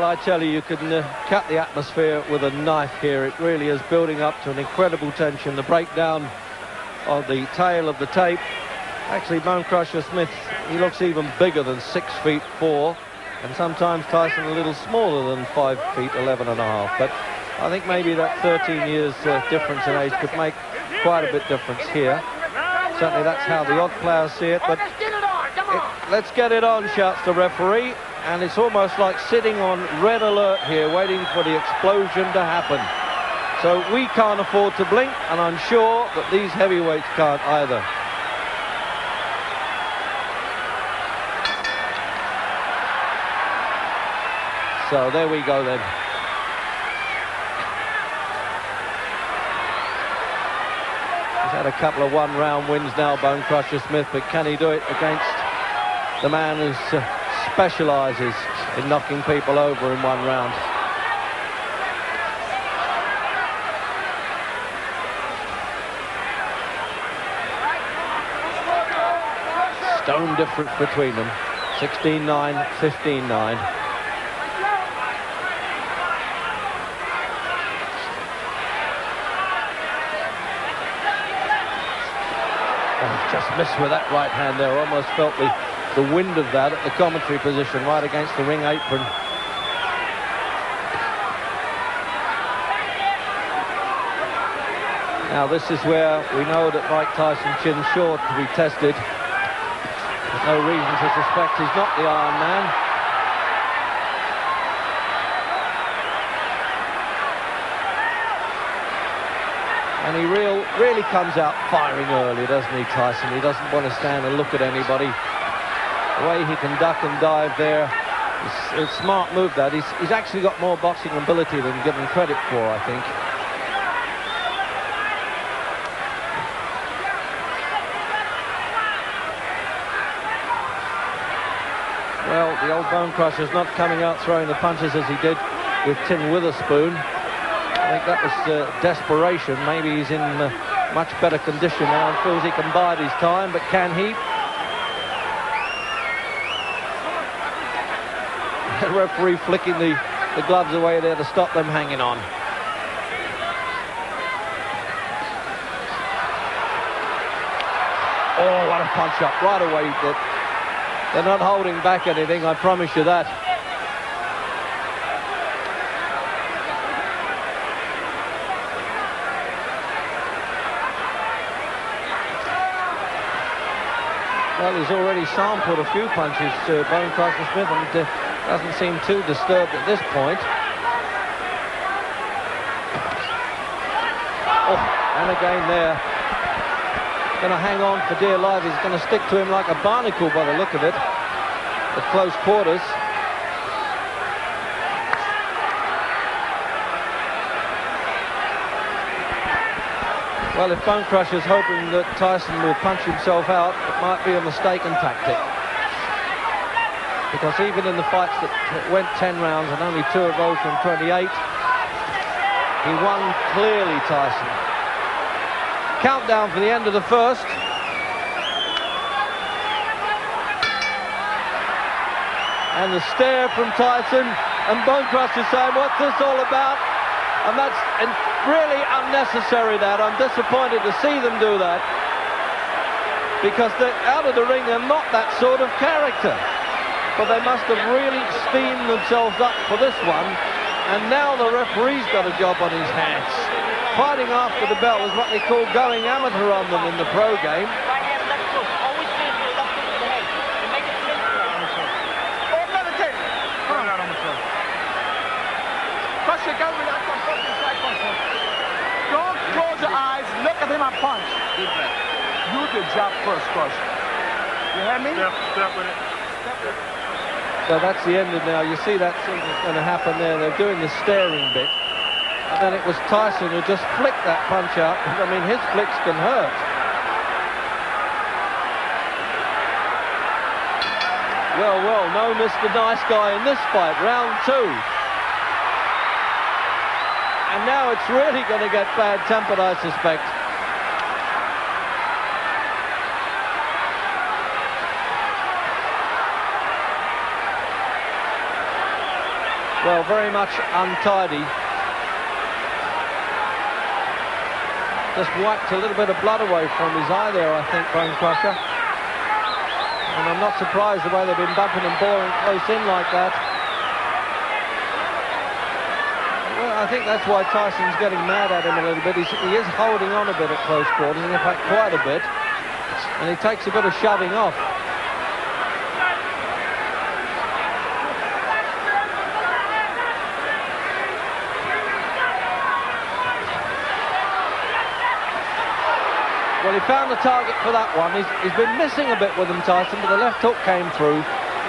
I tell you, you can cut the atmosphere with a knife here. It really is building up to an incredible tension. The breakdown of the tail of the tape. Actually, Bone Crusher Smith, he looks even bigger than 6'4", and sometimes Tyson a little smaller than 5'11½". But I think maybe that 13 years difference in age could make quite a bit difference here. Certainly that's how the odd players see it. But let's get it on, shouts the referee. And it's almost like sitting on red alert here, waiting for the explosion to happen. So we can't afford to blink, and I'm sure that these heavyweights can't either. So there we go then. He's had a couple of one-round wins now, Bone Crusher Smith, but can he do it against the man who specialises in knocking people over in one round? Stone difference between them, 16-9, 15-9. Just missed with that right hand there. Almost felt the wind of that at the commentary position, right against the ring apron. Now this is where we know that Mike Tyson chin short to be tested. There's no reason to suspect he's not the Iron Man. And he really comes out firing early, doesn't he, Tyson? He doesn't want to stand and look at anybody. The way he can duck and dive there, it's a smart move that. He's actually got more boxing ability than given credit for, I think. Well, the old Bone Crusher's not coming out throwing the punches as he did with Tim Witherspoon. I think that was desperation. Maybe he's in much better condition now and feels he can bide his time, but can he? The referee flicking the gloves away there to stop them hanging on. Oh, what a punch up right away. They're not holding back anything, I promise you that. Well, he's already sampled a few punches to Bone Crusher Smith and doesn't seem too disturbed at this point. Oh, and again there. Going to hang on for dear life. He's going to stick to him like a barnacle by the look of it at close quarters. Well, if Bone Crusher's hoping that Tyson will punch himself out, it might be a mistaken tactic. Because even in the fights that went 10 rounds and only 2 of those from 28, he won clearly, Tyson. Countdown for the end of the first. And the stare from Tyson, and Bone Crusher saying, what's this all about? And that's really unnecessary, that. I'm disappointed to see them do that. Because they're out of the ring, they're not that sort of character. But they must have really steamed themselves up for this one. And now the referee's got a job on his hands. Fighting after the bell is what they call going amateur on them in the pro game. Don't close your eyes, look at him and punch. Do the jab first, Crush. You hear me? Step with it. So that's the end of now. You see that thing that's going to happen there. They're doing the staring bit. And then it was Tyson who just flicked that punch out. I mean, his flicks can hurt. Well, no Mr. Nice Guy in this fight, round 2. And now it's really going to get bad-tempered, I suspect. well, very much untidy. Just wiped a little bit of blood away from his eye there, I think, Bone Crusher. And I'm not surprised the way they've been bumping and boring close in like that. Well, I think that's why Tyson's getting mad at him a little bit. He is holding on a bit at close quarters, in fact, quite a bit. And he takes a bit of shoving off. Well, he found the target for that one. He's been missing a bit with him, Tyson, but the left hook came through.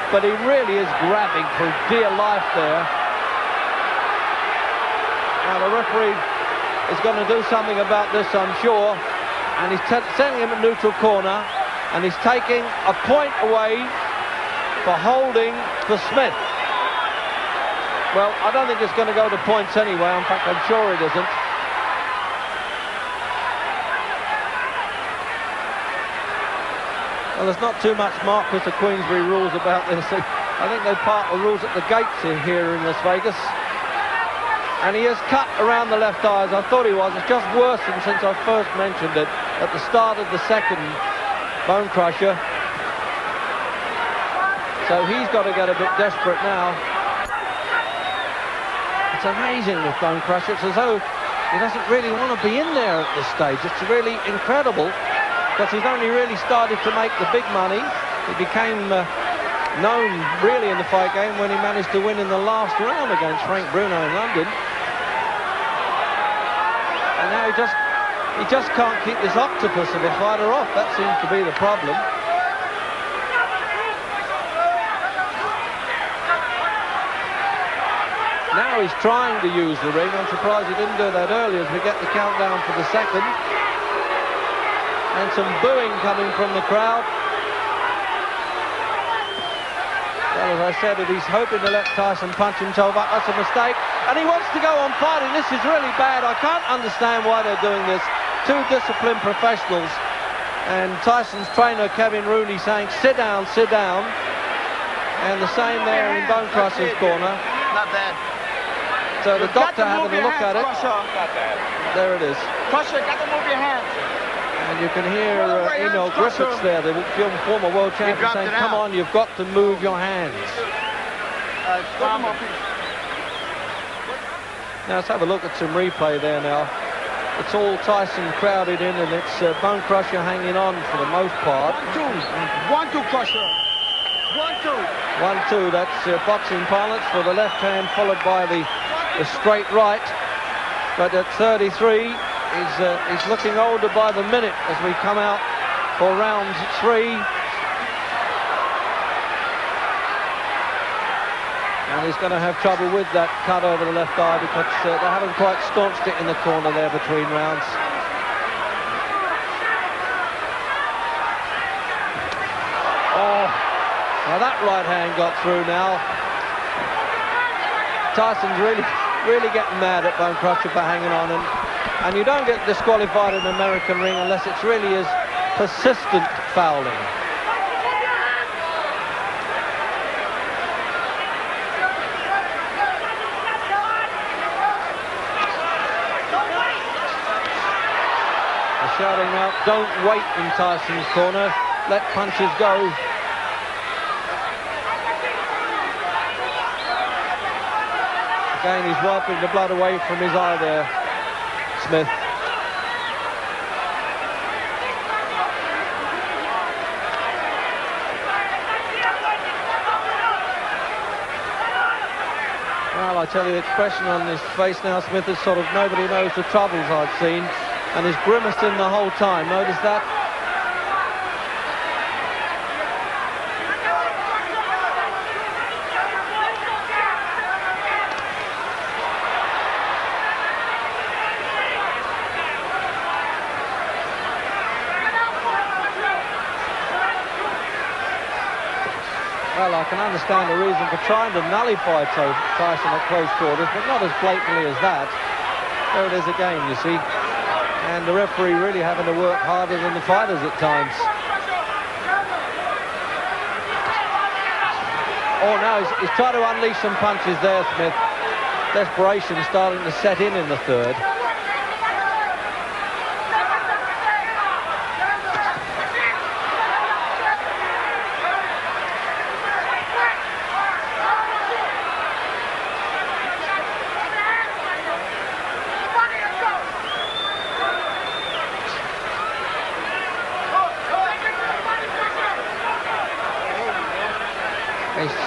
But he really is grabbing for dear life there. Now, the referee is going to do something about this, I'm sure. And he's sending him at neutral corner. And he's taking a point away for holding for Smith. Well, I don't think it's going to go to points anyway. In fact, I'm sure it isn't. Well, there's not too much Marquis of Queensberry rules about this. I think they part the rules at the gates here in Las Vegas. And he has cut around the left eye, as I thought he was. It's just worsened since I first mentioned it at the start of the second Bone Crusher. So he's got to get a bit desperate now. It's amazing with Bone Crusher. It's as though he doesn't really want to be in there at this stage. It's really incredible. Because he's only really started to make the big money. He became known really in the fight game when he managed to win in the last round against Frank Bruno in London. And now he just can't keep this octopus of a fighter off. That seems to be the problem. Now he's trying to use the ring. I'm surprised he didn't do that earlier as we get the countdown for the second. And some booing coming from the crowd. Well, as I said, he's hoping to let Tyson punch himself up. That's a mistake. And he wants to go on fighting. This is really bad. I can't understand why they're doing this. Two disciplined professionals. And Tyson's trainer, Kevin Rooney, saying, sit down, sit down. And the same there in Bone Crusher's corner. Not bad. So the doctor having a look at it. There it is. Crusher, got to move your hands. And you can hear Emil Griffiths there, the former world champion, saying, come on, you've got to move your hands. Now let's have a look at some replay there now. It's all Tyson crowded in, and it's Bone Crusher hanging on for the most part. 1-2 Crusher. 1-2, that's boxing parlance for the left hand, followed by the straight right. But at 33, he's looking older by the minute as we come out for round 3. And he's going to have trouble with that cut over the left eye because they haven't quite staunched it in the corner there between rounds. Oh, now that right hand got through now. Tyson's really getting mad at Bone Crusher for hanging on, and you don't get disqualified in an American ring unless it really is persistent fouling. They're shouting out, don't wait in Tyson's corner, let punches go. Again, he's wiping the blood away from his eye there, Smith. Well, I tell you, the expression on his face now, Smith, is sort of nobody knows the troubles I've seen, and he's grimacing the whole time. Notice that? Well, I can understand the reason for trying to nullify Tyson at close quarters, but not as blatantly as that. There it is again, you see. And the referee really having to work harder than the fighters at times. Oh, now he's trying to unleash some punches there, Smith. desperation starting to set in the third.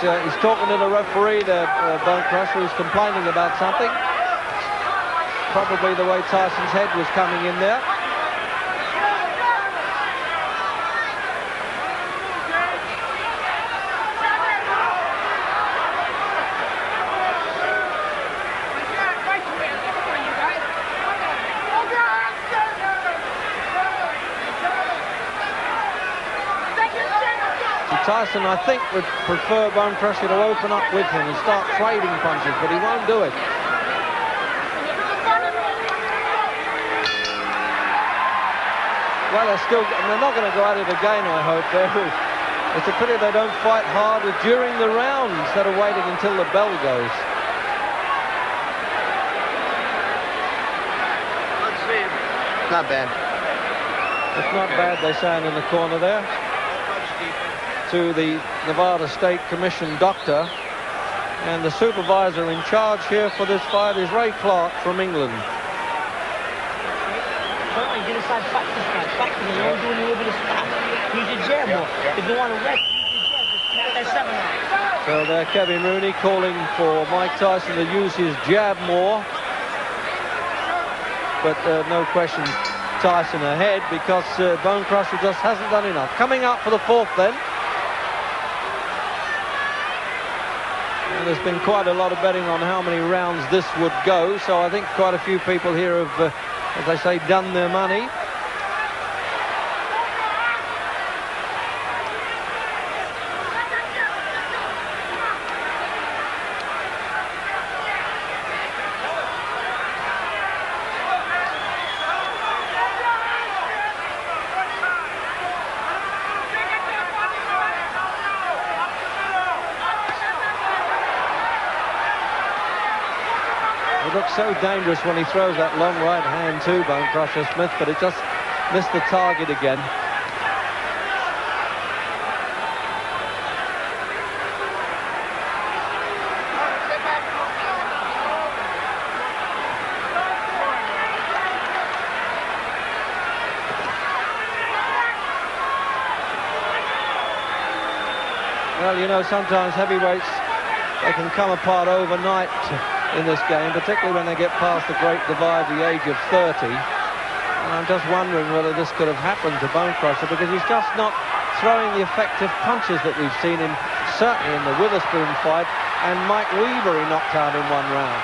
He's talking to the referee there, Bone Crusher, who's complaining about something. Probably the way Tyson's head was coming in there. Tyson, I think, would prefer Bone Crusher to open up with him and start trading punches, but he won't do it. Well, they're not going to go at it again, I hope. It's a pity they don't fight harder during the round instead of waiting until the bell goes. Let's see. Not bad. It's not bad, they're saying in the corner there. To the Nevada State Commission doctor, and the supervisor in charge here for this fight is Ray Clark from England. So there, Kevin Rooney calling for Mike Tyson to use his jab more, but no question Tyson ahead because Bone Crusher just hasn't done enough. Coming up for the fourth then. And there's been quite a lot of betting on how many rounds this would go, so I think quite a few people here have, as they say, done their money. It looks so dangerous when he throws that long right hand too, Bone Crusher Smith, but it just missed the target again. Well, you know, sometimes heavyweights, they can come apart overnight in this game, particularly when they get past the great divide, the age of 30. And I'm just wondering whether this could have happened to Bone Crusher, because he's just not throwing the effective punches that we've seen him, certainly in the Witherspoon fight, and Mike Weaver he knocked out in one round.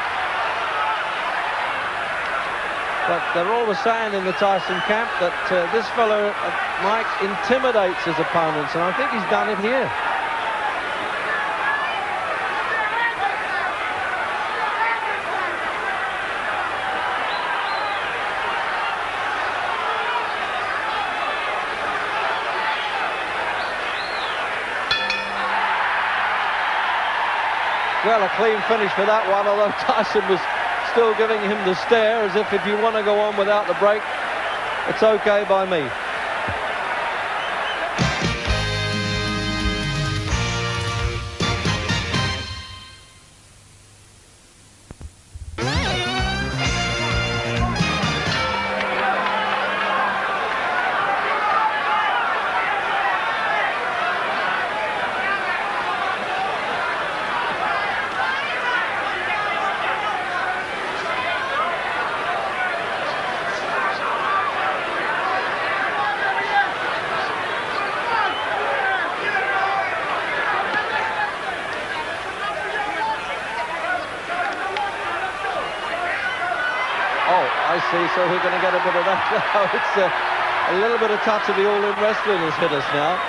But they're always saying in the Tyson camp that this fellow, Mike, intimidates his opponents, and I think he's done it here. Well, a clean finish for that one, although Tyson was still giving him the stare, as if you want to go on without the break, it's okay by me. I see, so we're going to get a bit of that now. It's a little bit of touch of the all-in wrestling has hit us now.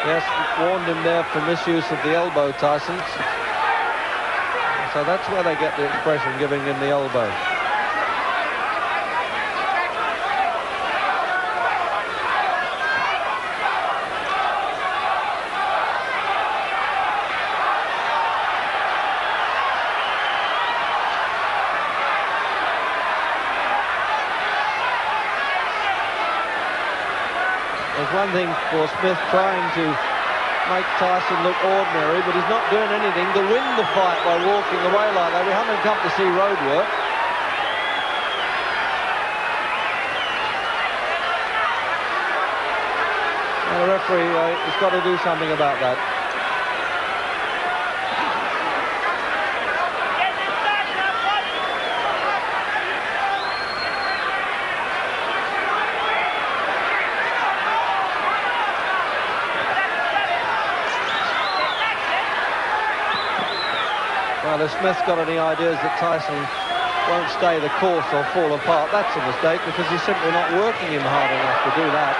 Yes, warned him there for misuse of the elbow, Tyson. So that's where they get the expression giving him the elbow. There's one thing for Smith trying to make Tyson look ordinary, but he's not doing anything to win the fight by walking away like that. We haven't come to see road work. And the referee has got to do something about that. Well, if Smith's got any ideas that Tyson won't stay the course or fall apart, that's a mistake, because he's simply not working him hard enough to do that.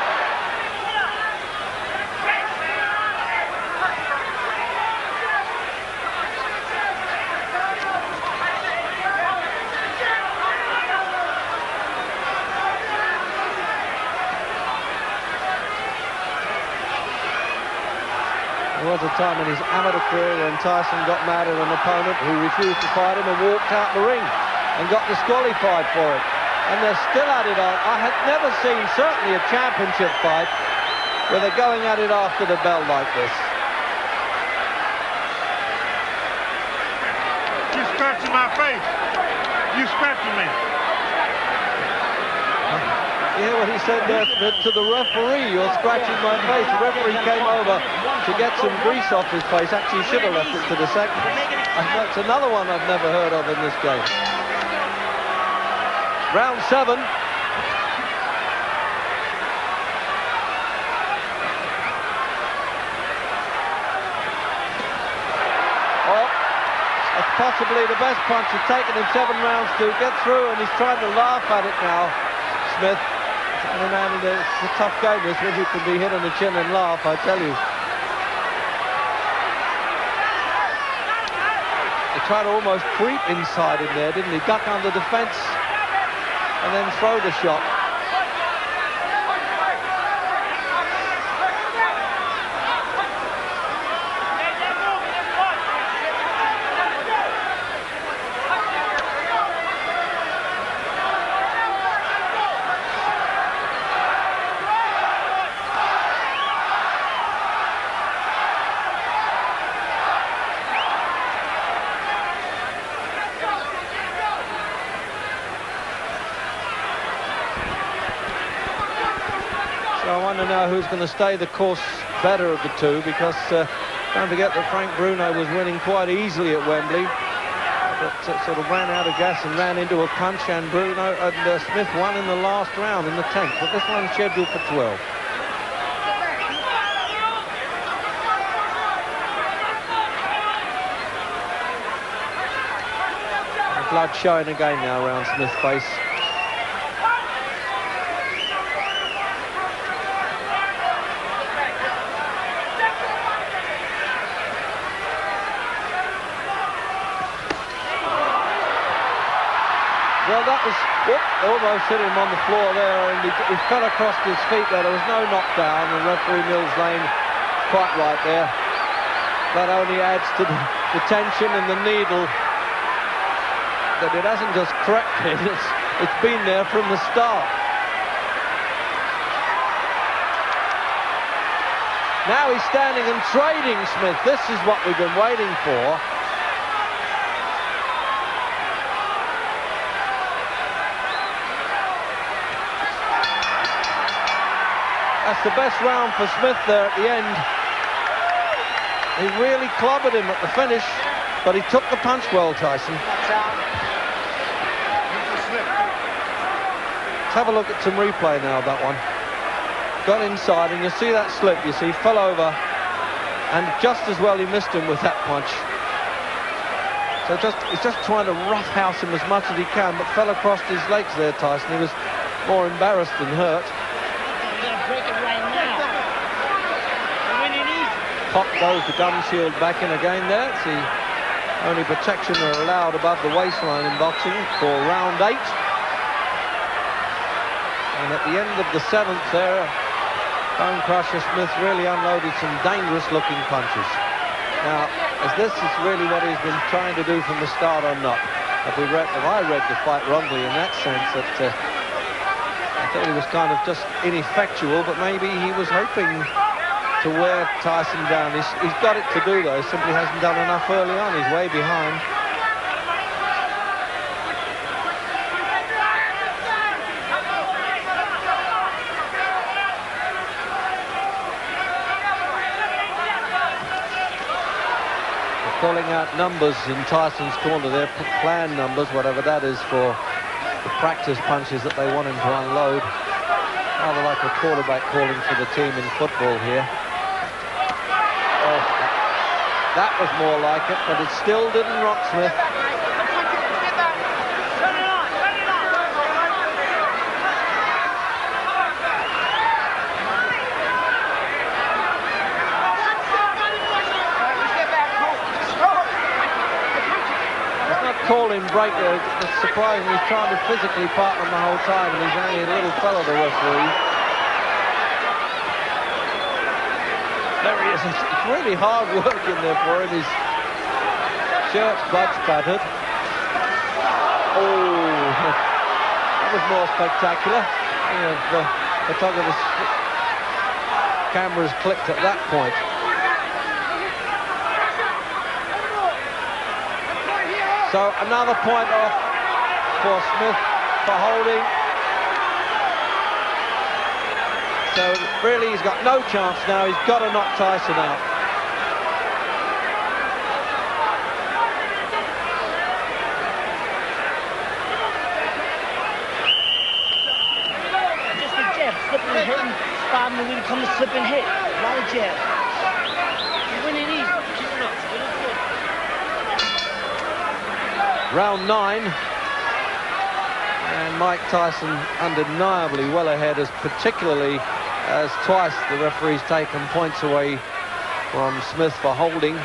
There was a time in his amateur career when Tyson got mad at an opponent who refused to fight him and walked out the ring and got disqualified for it. And they're still at it. I had never seen, certainly, a championship fight where they're going at it after the bell like this. You scratching my face. You scratching me. You hear what he said there, Smith, to the referee? You're scratching my face. The referee came over to get some grease off his face. Actually, should have left it to the second. That's another one I've never heard of in this game. Round 7. Oh, that's possibly the best punch. It's taken him 7 rounds to get through, and he's trying to laugh at it now, Smith. And man, it's a tough game, this, when you can be hit on the chin and laugh, I tell you. He tried to almost creep inside in there, didn't he? Duck under defence and then throw the shot. I wonder now who's going to stay the course better of the two, because don't forget that Frank Bruno was winning quite easily at Wembley, but sort of ran out of gas and ran into a punch, and Bruno and Smith won in the last round, in the 10th, but this one's scheduled for 12. The blood showing again now around Smith's face. Well, that was, almost hit him on the floor there, and he fell across his feet there. There was no knockdown, and referee Mills Lane quite right there. That only adds to the tension and the needle, that it hasn't just crept in, it's been there from the start. Now he's standing and trading Smith. This is what we've been waiting for. That's the best round for Smith there at the end. He really clobbered him at the finish, but he took the punch well, Tyson. Let's have a look at some replay now of that one. Got inside, and you see that slip, you see, fell over, and just as well he missed him with that punch. So he's just trying to roughhouse him as much as he can, but fell across his legs there, Tyson. He was more embarrassed than hurt. Break it right now. Win it easy. Pop goes the gum shield back in again there. See, Only protection are allowed above the waistline in boxing for round 8. And at the end of the 7th there, Bone Crusher Smith really unloaded some dangerous-looking punches. Now, is this really what he's been trying to do from the start or not? Have I read the fight wrongly in that sense, that I thought he was kind of just ineffectual, but maybe he was hoping to wear Tyson down. He's got it to do, though. Simply hasn't done enough early on. He's way behind. Calling out numbers in Tyson's corner there, plan numbers, whatever that is, for the practice punches that they want him to unload. Rather like a quarterback calling for the team in football here. Oh, that was more like it, but it still didn't rock Smith. Calling break there. It's surprising. He's trying to physically partner the whole time, and he's only a little fellow, the referee. There he is. It's really hard work in there for him. His shirt's blood spattered. Oh, that was more spectacular. The photographer's cameras clicked at that point. So another point off for Smith for holding. So really he's got no chance now. He's got to knock Tyson out. Just a jab, slipping and hitting. Spot him when he comes to slip and hit. A lot of jabs. You're winning easy. Keep it up. Round 9, and Mike Tyson undeniably well ahead, particularly as twice the referee's taken points away from Smith for holding.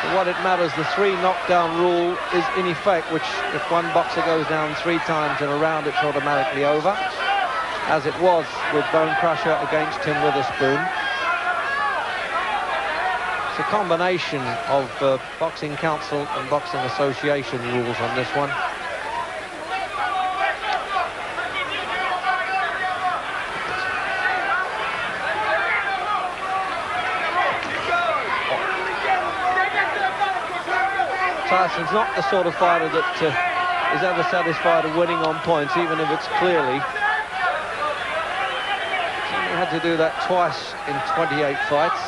For what it matters, the 3 knockdown rule is in effect, which if one boxer goes down 3 times in a round, it's automatically over, as it was with Bone Crusher against Tim Witherspoon. A combination of Boxing Council and Boxing Association rules on this one. Tyson's not the sort of fighter that is ever satisfied of winning on points, even if it's clearly. He had to do that twice in 28 fights.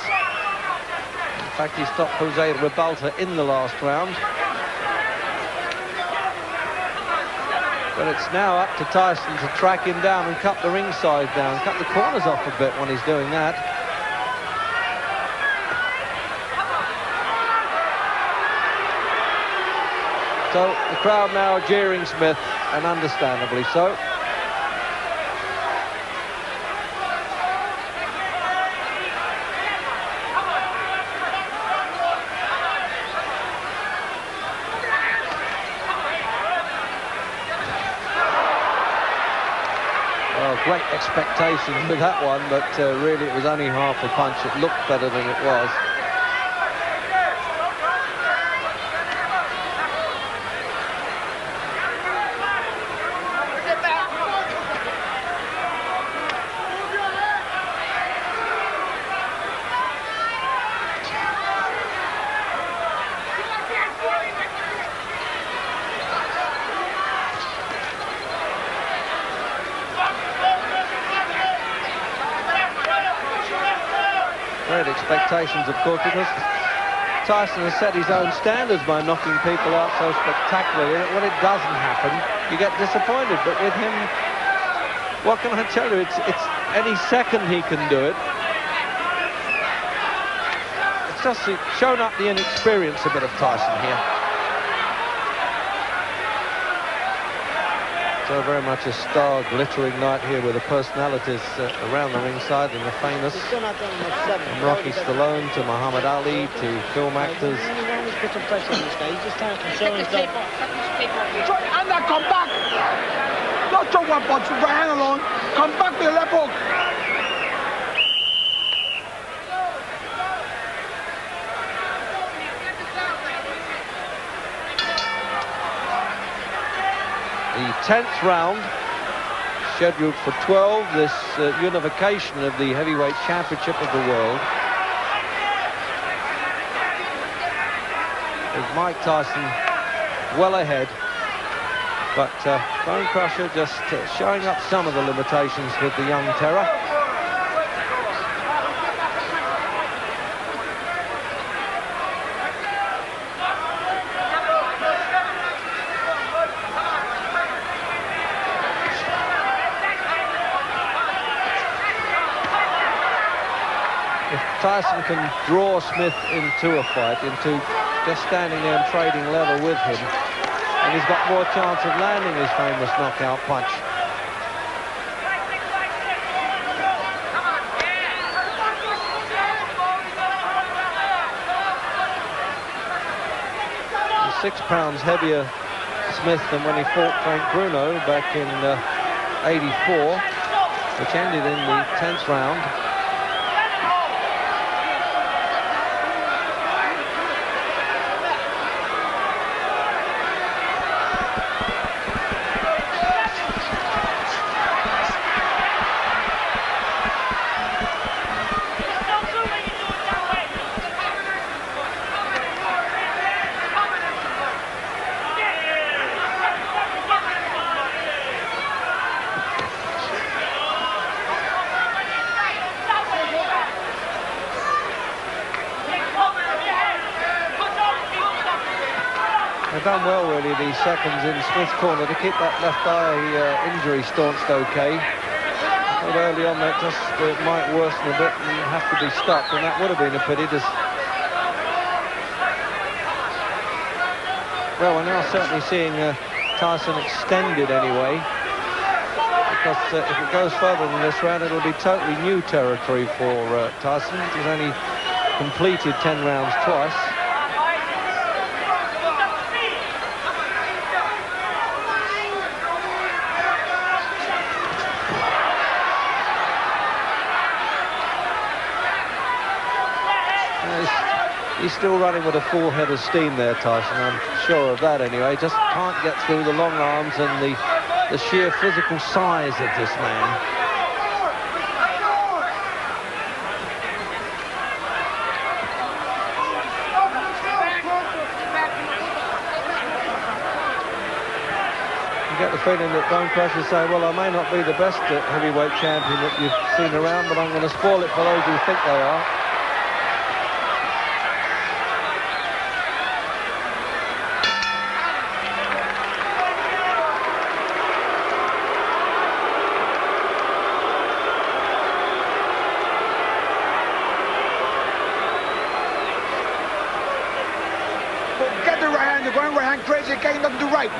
In fact, he stopped Jose Ribalta in the last round. But it's now up to Tyson to track him down and cut the ringside down, cut the corners off a bit when he's doing that. So the crowd now jeering Smith, and understandably so. Great expectations with that one, but really it was only half a punch. It looked better than it was. Great expectations, of course, because Tyson has set his own standards by knocking people out so spectacularly that when it doesn't happen, you get disappointed. But with him, what can I tell you? It's any second he can do it. It's just shown up the inexperience a bit of Tyson here. So very much a star glittering night here with the personalities around the ringside and the famous. From Rocky Stallone to Muhammad Ali to film actors. He's put some pressure on this guy. He's just trying to show himself. And now come back. Don't throw one punch with your hand alone. Come back with your left hook. The 10th round, scheduled for 12, this unification of the heavyweight championship of the world. With Mike Tyson well ahead, but Bone Crusher just showing up some of the limitations with the young terror. Tyson can draw Smith into a fight, into just standing there and trading level with him, and he's got more chance of landing his famous knockout punch. He's 6 pounds heavier, Smith, than when he fought Frank Bruno back in '84, which ended in the 10th round. They've done well, really, these seconds in Smith's corner to keep that left eye injury staunched okay. But early on, that just might worsen a bit and have to be stopped, and that would have been a pity. Well, we're now certainly seeing Tyson extended anyway, because if it goes further than this round, it'll be totally new territory for Tyson. He's only completed 10 rounds twice. He's still running with a full head of steam there, Tyson. I'm sure of that anyway. Just can't get through the long arms and the sheer physical size of this man. You get the feeling that Bone Crusher say, well, I may not be the best heavyweight champion that you've seen around, but I'm going to spoil it for those who think they are. Crazy, can't nothing to right.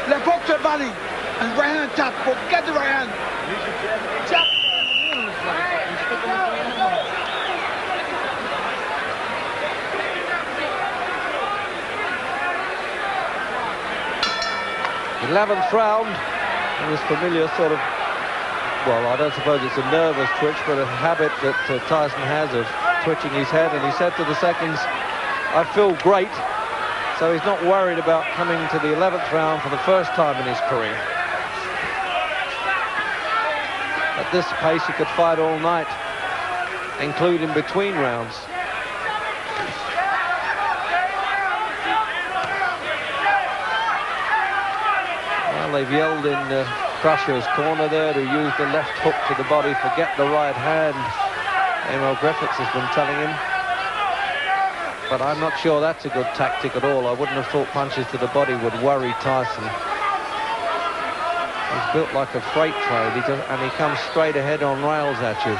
Left hook to the body and right hand tap. Get the right hand. Tap. 11th round, and this familiar sort of, well, I don't suppose it's a nervous twitch, but a habit that Tyson has of twitching his head, and he said to the seconds, I feel great. So he's not worried about coming to the 11th round for the first time in his career. At this pace, he could fight all night, including between rounds. Well, they've yelled in Crusher's corner there to use the left hook to the body, forget the right hand. Emil Griffiths has been telling him. But I'm not sure that's a good tactic at all. I wouldn't have thought punches to the body would worry Tyson. He's built like a freight train, and he comes straight ahead on rails at you.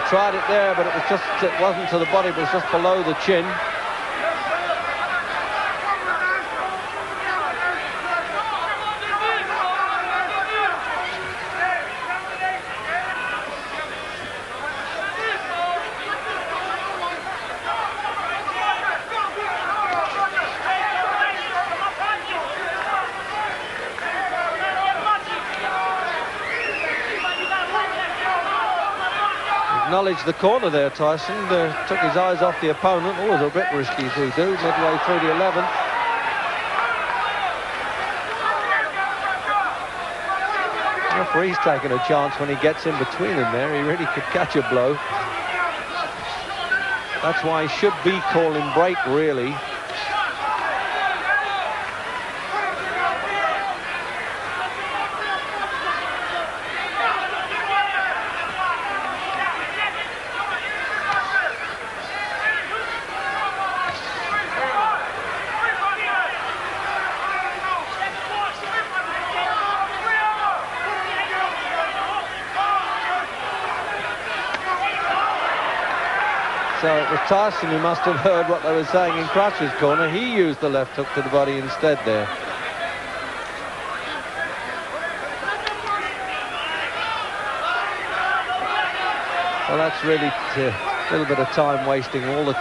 tried it there, but it wasn't to the body, but it was just below the chin. Acknowledged the corner there, Tyson. Took his eyes off the opponent. Always a bit risky to do, midway through the 11th. The referee's taking a chance when he gets in between them there. He really could catch a blow. That's why he should be calling break, really. So it was Tyson who must have heard what they were saying in Crush's corner. He used the left hook to the body instead there. Well, that's really a little bit of time wasting all the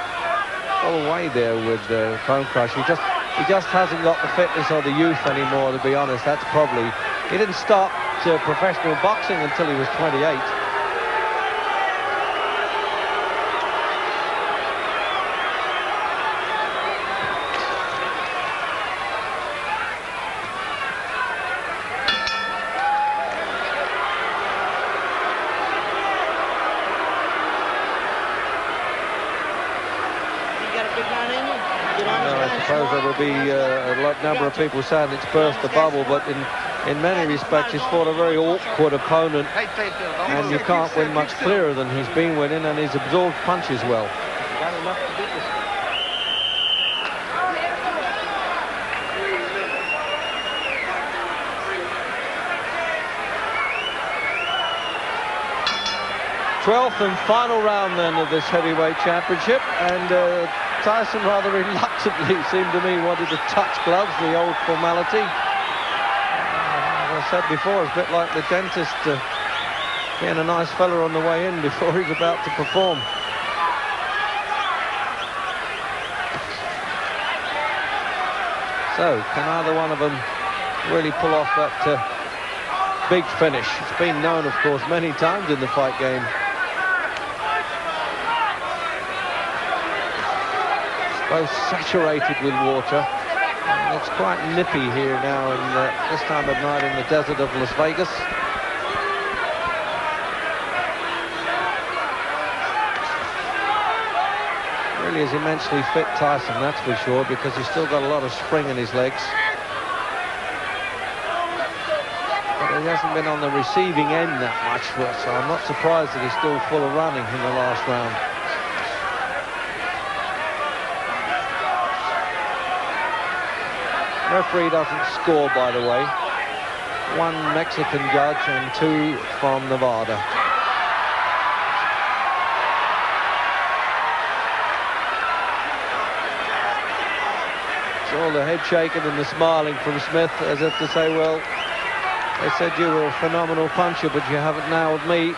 way there with Bone Crush. He just hasn't got the fitness or the youth anymore, to be honest. That's probably... He didn't start professional boxing until he was 28. Be a number of people saying it's burst the bubble, but in many respects he's fought a very awkward opponent, and you can't win much clearer than he's been winning, and he's absorbed punches well. Twelfth and final round then of this heavyweight championship, and Tyson rather reluctantly, seemed to me, wanted to touch gloves, the old formality. As I said before, it's a bit like the dentist getting a nice fella on the way in before he's about to perform. So, can either one of them really pull off that big finish? It's been known, of course, many times in the fight game. Both saturated with water. And it's quite nippy here now, this time of night in the desert of Las Vegas. Really is immensely fit, Tyson, that's for sure, because he's still got a lot of spring in his legs. But he hasn't been on the receiving end that much, so I'm not surprised that he's still full of running in the last round. Referee doesn't score, by the way. One Mexican judge and two from Nevada. It's all the head shaking and the smiling from Smith, as if to say, well, they said you were a phenomenal puncher, but you haven't nailed me.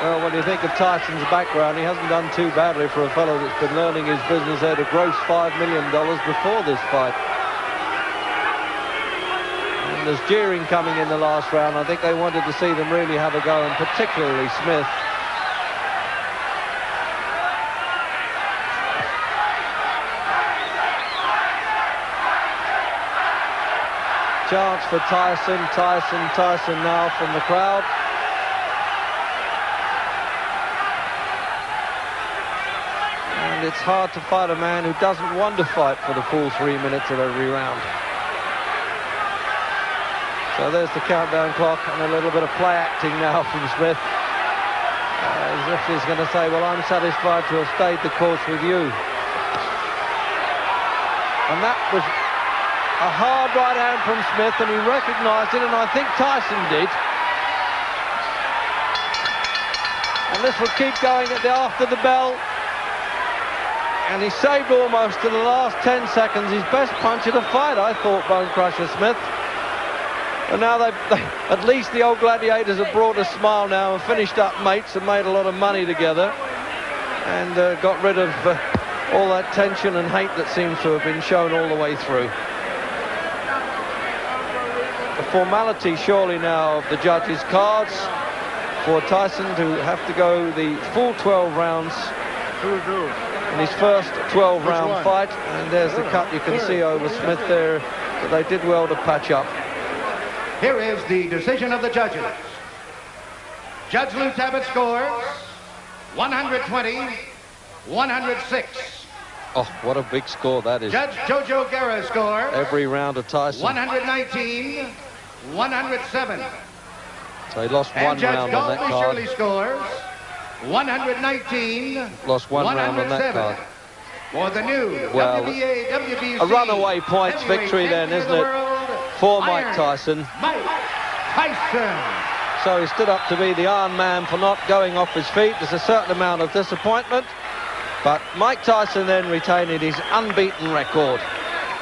Well, when you think of Tyson's background, he hasn't done too badly for a fellow that's been learning his business at a gross $5 million before this fight. And there's jeering coming in the last round. I think they wanted to see them really have a go, and particularly Smith. Chance for Tyson, Tyson now from the crowd. and it's hard to fight a man who doesn't want to fight for the full 3 minutes of every round. So there's the countdown clock, and a little bit of play acting now from Smith. As if he's going to say, well, I'm satisfied to have stayed the course with you. And that was a hard right hand from Smith, and he recognised it, and I think Tyson did. And this will keep going after the bell. And he saved almost to the last 10 seconds his best punch of the fight, I thought, Bone Crusher Smith. And now at least the old gladiators have brought a smile now and finished up mates and made a lot of money together, and got rid of all that tension and hate that seems to have been shown all the way through. The formality surely now of the judges' cards for Tyson to have to go the full 12 rounds in his first 12-round fight, and there's the cut you can see over Smith there, but they did well to patch up. Here is the decision of the judges. Judge Lou Tabbitt scores 120-106. Oh, what a big score that is. Judge Jojo Guerra scores every round of Tyson 119-107. So he lost one round on that card. Shirley scores 119. Lost one round on that card. For the new WBA, WBC a runaway points victory then, isn't it, for Mike Tyson. Mike Tyson. So he stood up to be the Iron Man for not going off his feet. There's a certain amount of disappointment, but Mike Tyson then retaining his unbeaten record.